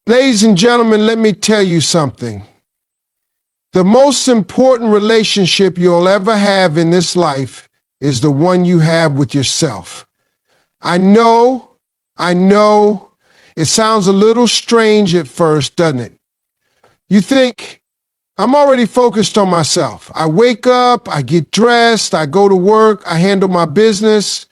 Ladies and gentlemen, let me tell you something. The most important relationship you'll ever have in this life is the one you have with yourself. I know, it sounds a little strange at first, doesn't it? You think, I'm already focused on myself. I wake up, I get dressed, I go to work, I handle my business.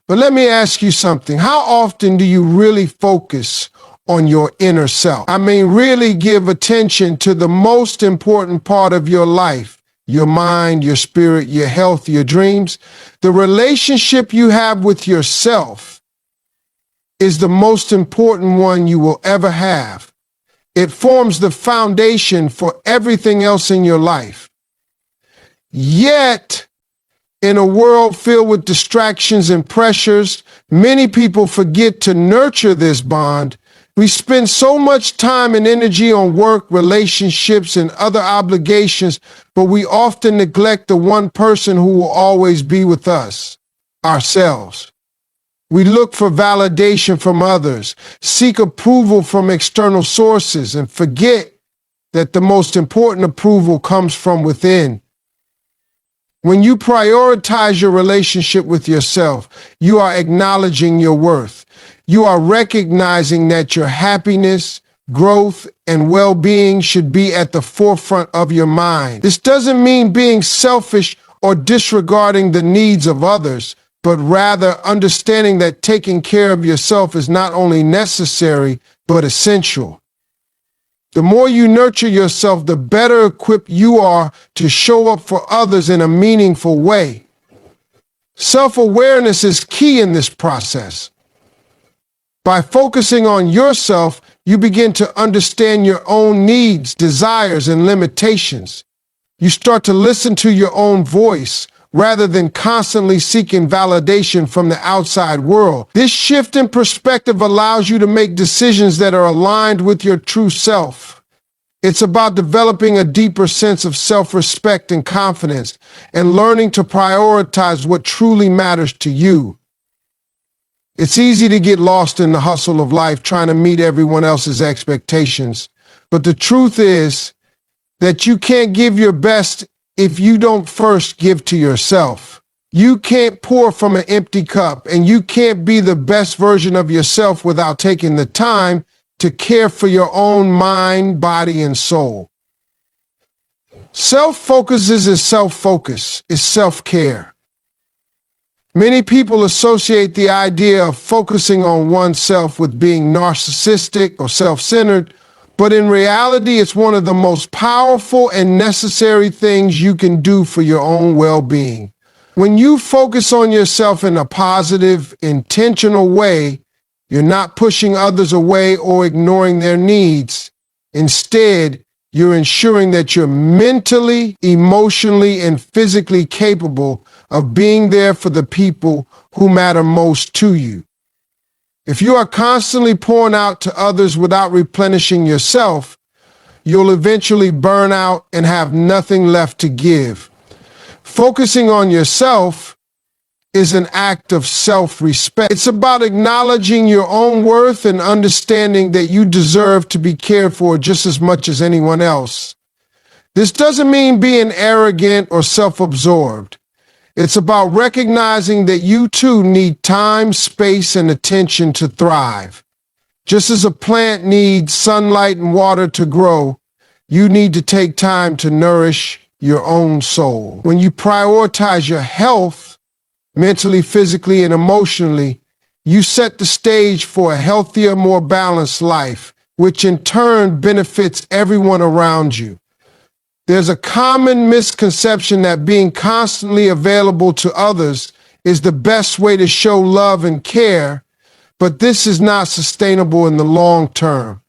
But let me ask you something. How often do you really focus on your inner self? I mean, really give attention to the most important part of your life, your mind, your spirit, your health, your dreams. The relationship you have with yourself is the most important one you will ever have. It forms the foundation for everything else in your life. Yet, in a world filled with distractions and pressures, many people forget to nurture this bond. We spend so much time and energy on work, relationships, and other obligations, but we often neglect the one person who will always be with us, ourselves. We look for validation from others, seek approval from external sources, and forget that the most important approval comes from within. When you prioritize your relationship with yourself, you are acknowledging your worth. You are recognizing that your happiness, growth, and well-being should be at the forefront of your mind. This doesn't mean being selfish or disregarding the needs of others, but rather understanding that taking care of yourself is not only necessary, but essential. The more you nurture yourself, the better equipped you are to show up for others in a meaningful way. Self-awareness is key in this process. By focusing on yourself, you begin to understand your own needs, desires, and limitations. You start to listen to your own voice, rather than constantly seeking validation from the outside world. This shift in perspective allows you to make decisions that are aligned with your true self. It's about developing a deeper sense of self-respect and confidence, and learning to prioritize what truly matters to you. It's easy to get lost in the hustle of life trying to meet everyone else's expectations, but the truth is that you can't give your best if you don't first give to yourself. You can't pour from an empty cup, and you can't be the best version of yourself without taking the time to care for your own mind, body, and soul. Self-focus is self-focus, is self-care. Many people associate the idea of focusing on oneself with being narcissistic or self-centered, but in reality, it's one of the most powerful and necessary things you can do for your own well-being. When you focus on yourself in a positive, intentional way, you're not pushing others away or ignoring their needs. Instead, you're ensuring that you're mentally, emotionally, and physically capable of being there for the people who matter most to you. If you are constantly pouring out to others without replenishing yourself, you'll eventually burn out and have nothing left to give. Focusing on yourself is an act of self-respect. It's about acknowledging your own worth and understanding that you deserve to be cared for just as much as anyone else. This doesn't mean being arrogant or self-absorbed. It's about recognizing that you too need time, space, and attention to thrive. Just as a plant needs sunlight and water to grow, you need to take time to nourish your own soul. When you prioritize your health, mentally, physically, and emotionally, you set the stage for a healthier, more balanced life, which in turn benefits everyone around you. There's a common misconception that being constantly available to others is the best way to show love and care, but this is not sustainable in the long term.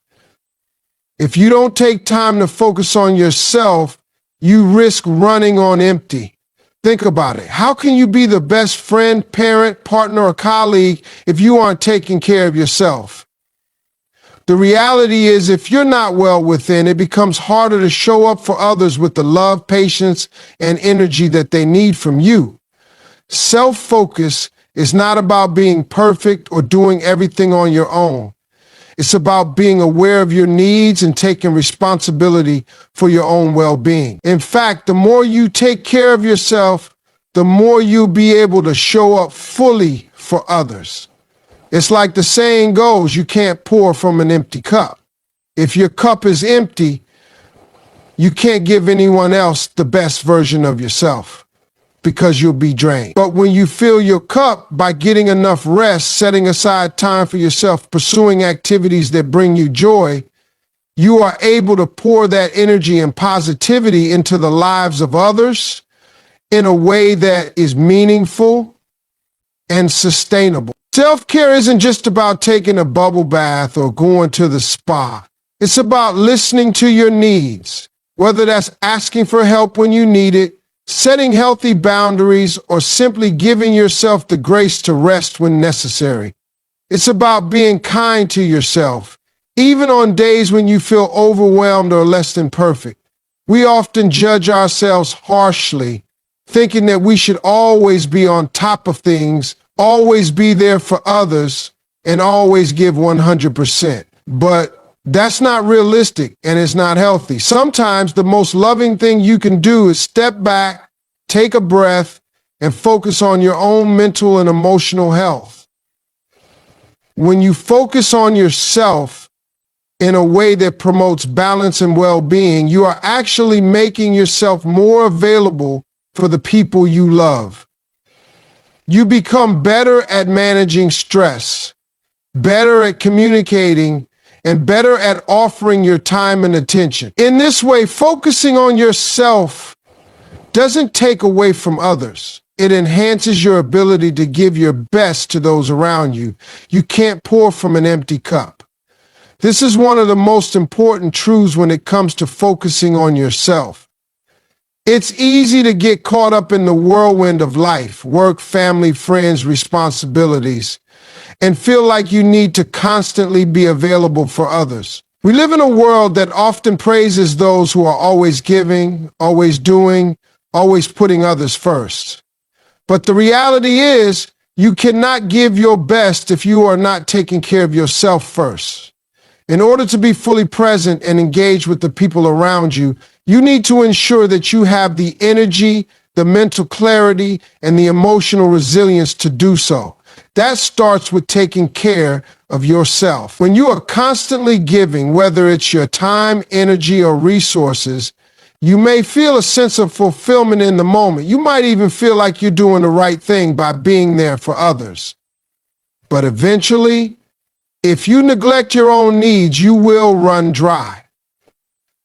If you don't take time to focus on yourself, you risk running on empty. Think about it. How can you be the best friend, parent, partner, or colleague if you aren't taking care of yourself? The reality is, if you're not well within, it becomes harder to show up for others with the love, patience, and energy that they need from you. Self-focus is not about being perfect or doing everything on your own. It's about being aware of your needs and taking responsibility for your own well-being. In fact, the more you take care of yourself, the more you'll be able to show up fully for others. It's like the saying goes, you can't pour from an empty cup. If your cup is empty, you can't give anyone else the best version of yourself because you'll be drained. But when you fill your cup by getting enough rest, setting aside time for yourself, pursuing activities that bring you joy, you are able to pour that energy and positivity into the lives of others in a way that is meaningful and sustainable. Self-care isn't just about taking a bubble bath or going to the spa. It's about listening to your needs, whether that's asking for help when you need it, setting healthy boundaries, or simply giving yourself the grace to rest when necessary. It's about being kind to yourself, even on days when you feel overwhelmed or less than perfect. We often judge ourselves harshly, thinking that we should always be on top of things, always be there for others, and always give 100%. But that's not realistic and it's not healthy. Sometimes the most loving thing you can do is step back, take a breath, and focus on your own mental and emotional health. When you focus on yourself in a way that promotes balance and well-being, you are actually making yourself more available for the people you love. You become better at managing stress, better at communicating, and better at offering your time and attention. In this way, focusing on yourself doesn't take away from others. It enhances your ability to give your best to those around you. You can't pour from an empty cup. This is one of the most important truths when it comes to focusing on yourself. It's easy to get caught up in the whirlwind of life, work, family, friends, responsibilities, and feel like you need to constantly be available for others. We live in a world that often praises those who are always giving, always doing, always putting others first. But the reality is, you cannot give your best if you are not taking care of yourself first. In order to be fully present and engaged with the people around you, you need to ensure that you have the energy, the mental clarity, and the emotional resilience to do so. That starts with taking care of yourself. When you are constantly giving, whether it's your time, energy, or resources, you may feel a sense of fulfillment in the moment. You might even feel like you're doing the right thing by being there for others. But eventually, if you neglect your own needs, you will run dry.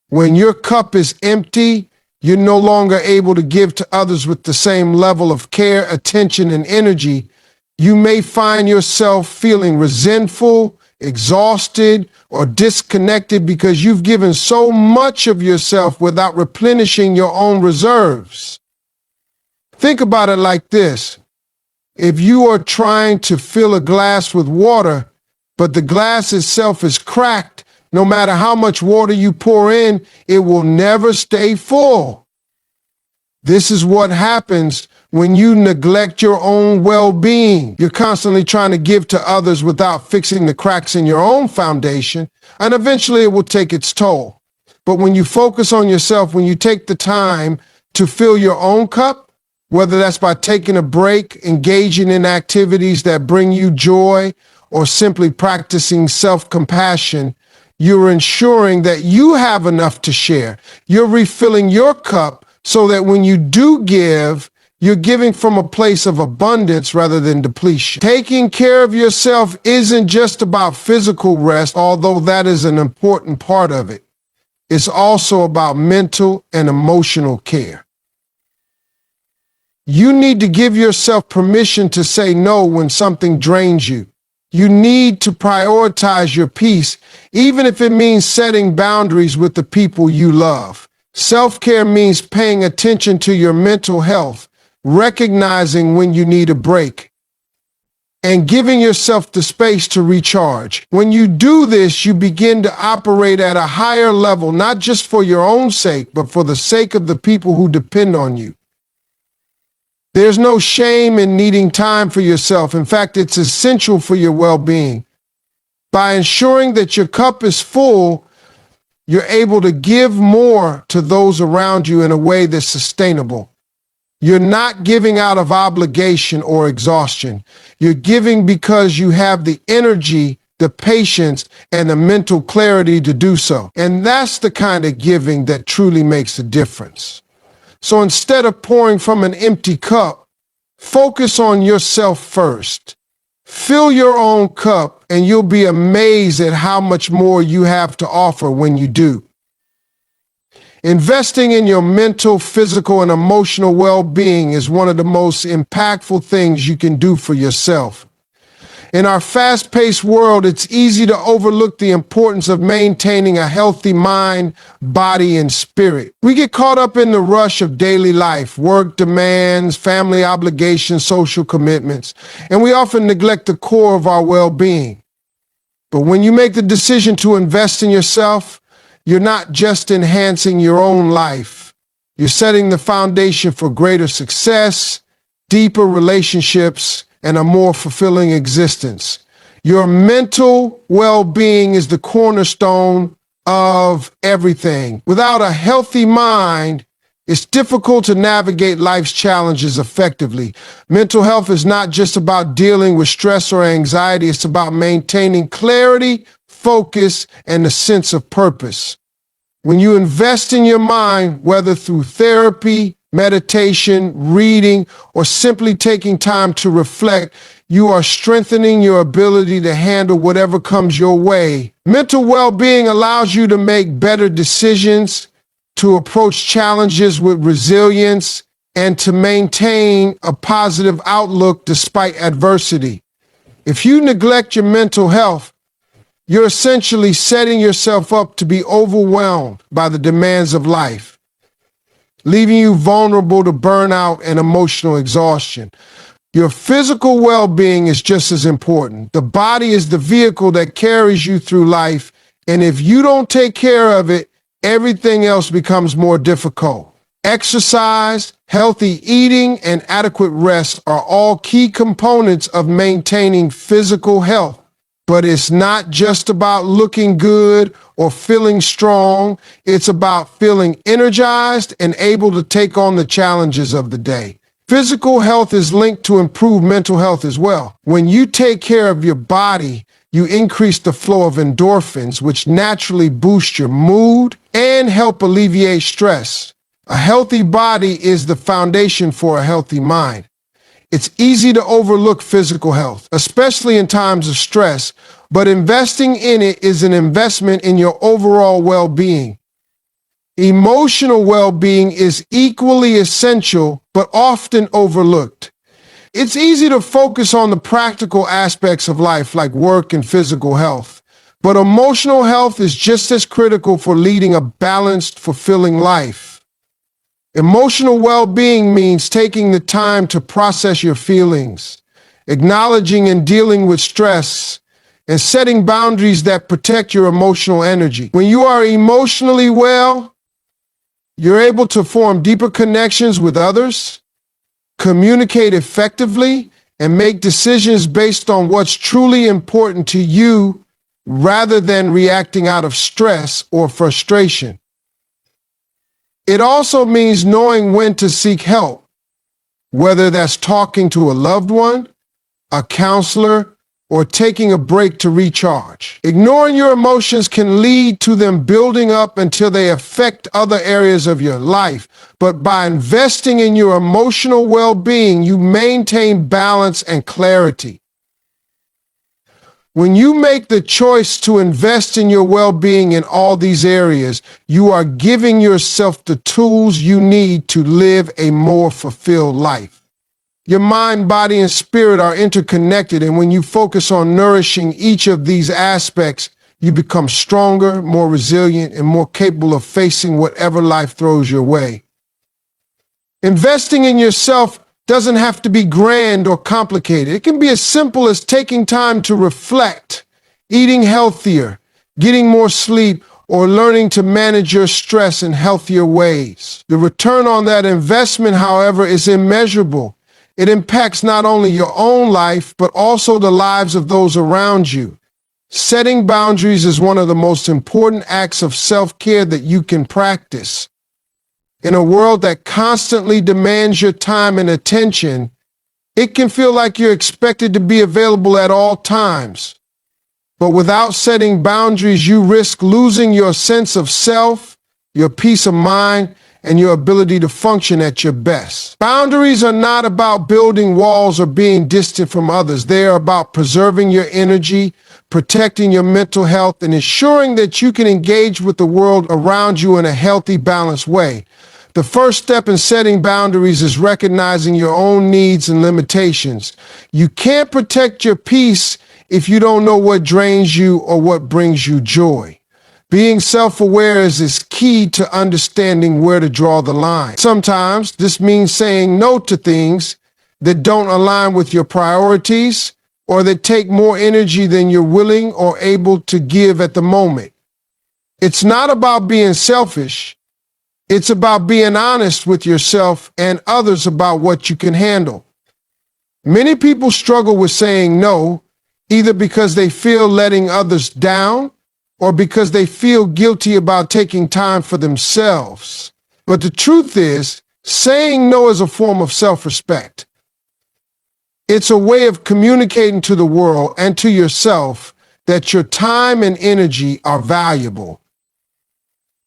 When your cup is empty, you're no longer able to give to others with the same level of care, attention, and energy. You may find yourself feeling resentful, exhausted, or disconnected because you've given so much of yourself without replenishing your own reserves. Think about it like this. If you are trying to fill a glass with water, but the glass itself is cracked, no matter how much water you pour in, it will never stay full. This is what happens when you neglect your own well-being. You're constantly trying to give to others without fixing the cracks in your own foundation, and eventually it will take its toll. But when you focus on yourself, when you take the time to fill your own cup, whether that's by taking a break, engaging in activities that bring you joy, or simply practicing self-compassion, you're ensuring that you have enough to share. You're refilling your cup so that when you do give, you're giving from a place of abundance rather than depletion. Taking care of yourself isn't just about physical rest, although that is an important part of it. It's also about mental and emotional care. You need to give yourself permission to say no when something drains you. You need to prioritize your peace, even if it means setting boundaries with the people you love. Self-care means paying attention to your mental health, recognizing when you need a break, and giving yourself the space to recharge. When you do this, you begin to operate at a higher level, not just for your own sake, but for the sake of the people who depend on you. There's no shame in needing time for yourself. In fact, it's essential for your well-being. By ensuring that your cup is full, you're able to give more to those around you in a way that's sustainable. You're not giving out of obligation or exhaustion. You're giving because you have the energy, the patience, and the mental clarity to do so. And that's the kind of giving that truly makes a difference. So instead of pouring from an empty cup, focus on yourself first. Fill your own cup, and you'll be amazed at how much more you have to offer when you do. Investing in your mental, physical, and emotional well-being is one of the most impactful things you can do for yourself. In our fast-paced world, it's easy to overlook the importance of maintaining a healthy mind, body, and spirit. We get caught up in the rush of daily life, work demands, family obligations, social commitments, and we often neglect the core of our well-being. But when you make the decision to invest in yourself, you're not just enhancing your own life. You're setting the foundation for greater success, deeper relationships, and a more fulfilling existence. Your mental well-being is the cornerstone of everything. Without a healthy mind, it's difficult to navigate life's challenges effectively. Mental health is not just about dealing with stress or anxiety, it's about maintaining clarity, focus, and a sense of purpose. When you invest in your mind, whether through therapy, meditation, reading, or simply taking time to reflect, you are strengthening your ability to handle whatever comes your way. Mental well-being allows you to make better decisions, to approach challenges with resilience, and to maintain a positive outlook despite adversity. If you neglect your mental health, you're essentially setting yourself up to be overwhelmed by the demands of life, leaving you vulnerable to burnout and emotional exhaustion. Your physical well-being is just as important. The body is the vehicle that carries you through life, and if you don't take care of it, everything else becomes more difficult. Exercise, healthy eating, and adequate rest are all key components of maintaining physical health. But it's not just about looking good or feeling strong. It's about feeling energized and able to take on the challenges of the day. Physical health is linked to improved mental health as well. When you take care of your body, you increase the flow of endorphins, which naturally boost your mood and help alleviate stress. A healthy body is the foundation for a healthy mind. It's easy to overlook physical health, especially in times of stress, but investing in it is an investment in your overall well-being. Emotional well-being is equally essential, but often overlooked. It's easy to focus on the practical aspects of life like work and physical health, but emotional health is just as critical for leading a balanced, fulfilling life. Emotional well-being means taking the time to process your feelings, acknowledging and dealing with stress, and setting boundaries that protect your emotional energy. When you are emotionally well, you're able to form deeper connections with others, communicate effectively, and make decisions based on what's truly important to you rather than reacting out of stress or frustration. It also means knowing when to seek help, whether that's talking to a loved one, a counselor, or taking a break to recharge. Ignoring your emotions can lead to them building up until they affect other areas of your life. But by investing in your emotional well-being, you maintain balance and clarity. When you make the choice to invest in your well-being in all these areas, you are giving yourself the tools you need to live a more fulfilled life. Your mind, body, and spirit are interconnected, and when you focus on nourishing each of these aspects, you become stronger, more resilient, and more capable of facing whatever life throws your way. Investing in yourself doesn't have to be grand or complicated. It can be as simple as taking time to reflect, eating healthier, getting more sleep, or learning to manage your stress in healthier ways. The return on that investment, however, is immeasurable. It impacts not only your own life, but also the lives of those around you. Setting boundaries is one of the most important acts of self-care that you can practice. In a world that constantly demands your time and attention, it can feel like you're expected to be available at all times. But without setting boundaries, you risk losing your sense of self, your peace of mind, and your ability to function at your best. Boundaries are not about building walls or being distant from others. They are about preserving your energy, protecting your mental health, and ensuring that you can engage with the world around you in a healthy, balanced way. The first step in setting boundaries is recognizing your own needs and limitations. You can't protect your peace if you don't know what drains you or what brings you joy. Being self-aware is key to understanding where to draw the line. Sometimes this means saying no to things that don't align with your priorities or that take more energy than you're willing or able to give at the moment. It's not about being selfish. It's about being honest with yourself and others about what you can handle. Many people struggle with saying no, either because they feel letting others down or because they feel guilty about taking time for themselves. But the truth is, saying no is a form of self-respect. It's a way of communicating to the world and to yourself that your time and energy are valuable.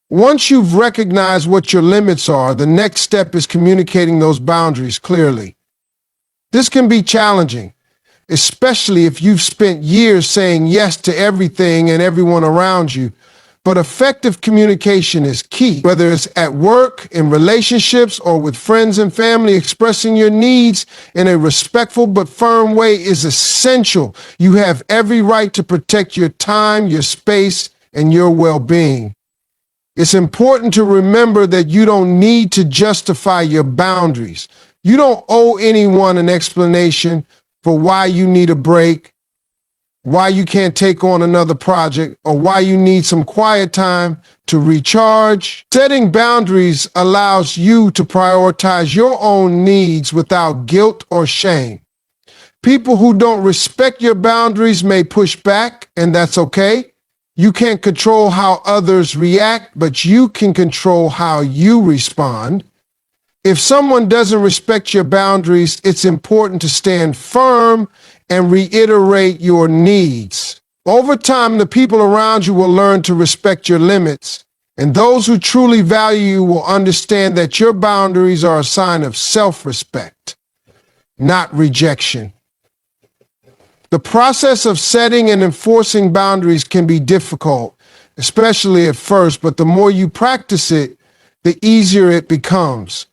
Once you've recognized what your limits are, the next step is communicating those boundaries clearly. This can be challenging, especially if you've spent years saying yes to everything and everyone around you. But effective communication is key. Whether it's at work, in relationships, or with friends and family, expressing your needs in a respectful but firm way is essential. You have every right to protect your time, your space, and your well-being. It's important to remember that you don't need to justify your boundaries. You don't owe anyone an explanation for why you need a break, why you can't take on another project, or why you need some quiet time to recharge. Setting boundaries allows you to prioritize your own needs without guilt or shame. People who don't respect your boundaries may push back, and that's okay. You can't control how others react, but you can control how you respond. If someone doesn't respect your boundaries, it's important to stand firm and reiterate your needs. Over time, the people around you will learn to respect your limits, and those who truly value you will understand that your boundaries are a sign of self-respect, not rejection. The process of setting and enforcing boundaries can be difficult, especially at first, but the more you practice it, the easier it becomes.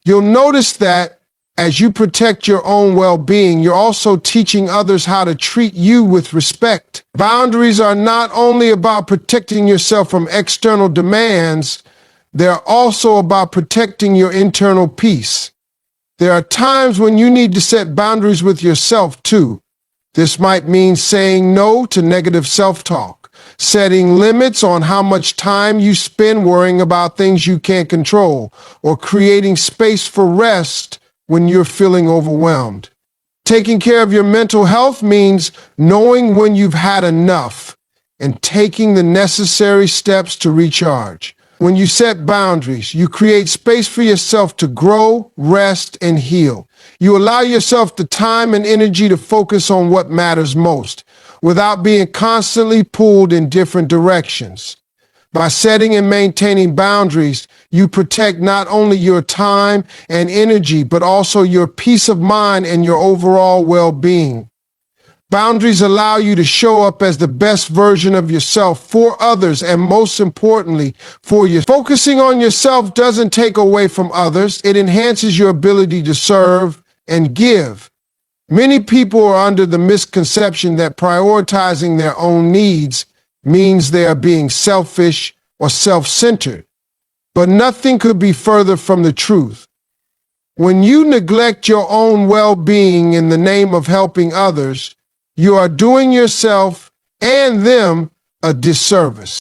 You'll notice that as you protect your own well-being, you're also teaching others how to treat you with respect. Boundaries are not only about protecting yourself from external demands, they're also about protecting your internal peace. There are times when you need to set boundaries with yourself too. This might mean saying no to negative self-talk, setting limits on how much time you spend worrying about things you can't control, or creating space for rest when you're feeling overwhelmed. Taking care of your mental health means knowing when you've had enough and taking the necessary steps to recharge. When you set boundaries, you create space for yourself to grow, rest, and heal. You allow yourself the time and energy to focus on what matters most, without being constantly pulled in different directions. By setting and maintaining boundaries, you protect not only your time and energy, but also your peace of mind and your overall well-being. Boundaries allow you to show up as the best version of yourself for others, and most importantly, for you. Focusing on yourself doesn't take away from others. It enhances your ability to serve and give. Many people are under the misconception that prioritizing their own needs means they are being selfish or self-centered. But nothing could be further from the truth. When you neglect your own well-being in the name of helping others, you are doing yourself and them a disservice.